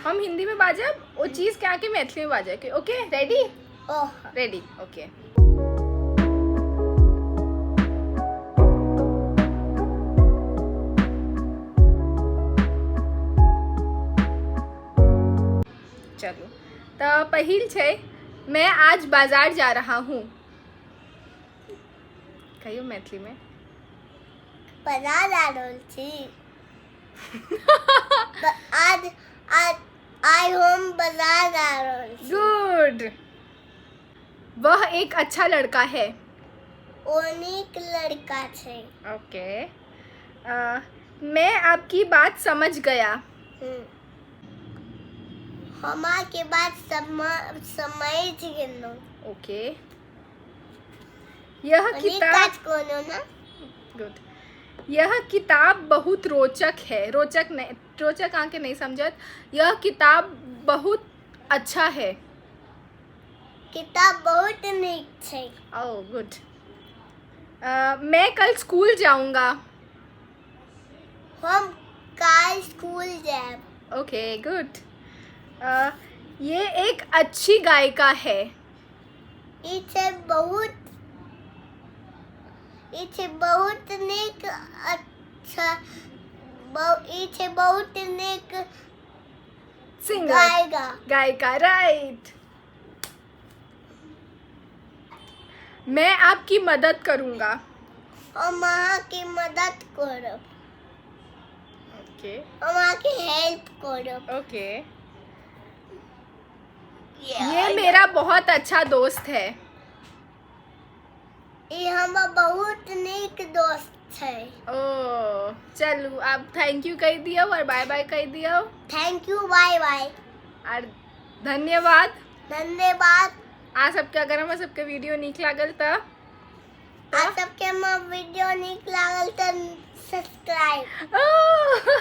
हम हिंदी में बाजब वो चीज़ क्या के मैथिली में बाजे के ओके रेडी ओह रेडी ओके चलो तो पहिल छे मैं आज बाजार जा रहा हूँ कहियो मैथिली में बाजार आ रहल छी आज आज आई हम बाजार आ रहल छी गुड वह एक अच्छा लड़का है ओ नीक लड़का छै ओके मैं आपकी बात समझ गया हमा के बात समझ गेलहुँ ओके यह किताब काज कोनो ना गुड यह किताब बहुत रोचक है रोचक नहीं रोचक आके नहीं समझत यह किताब बहुत अच्छा है किताब बहुत नीक छै ओह गुड मैं कल स्कूल जाऊंगा हम काल स्कूल जाएब ओके गुड ये एक अच्छी गायिका है ई छै बहुत नीक अच्छा ई छै बहुत नीक सिंगर गायिका राइट मैं आपकी मदद करूंगा हम अहाँके मदद करब ओके हम अहाँके हेल्प करब ओके ये मेरा बहुत अच्छा दोस्त है ई हमर बहुत नीक दोस्त छै ओ चलू अब थैंक यू कह दियो और बाय बाय कह दियो थैंक यू बाय बाय और धन्यवाद धन्यवाद आ सबके अगर हम सबके वीडियो नीक लागल त आ सबके वीडियो नीक लागल त सब्सक्राइब ओह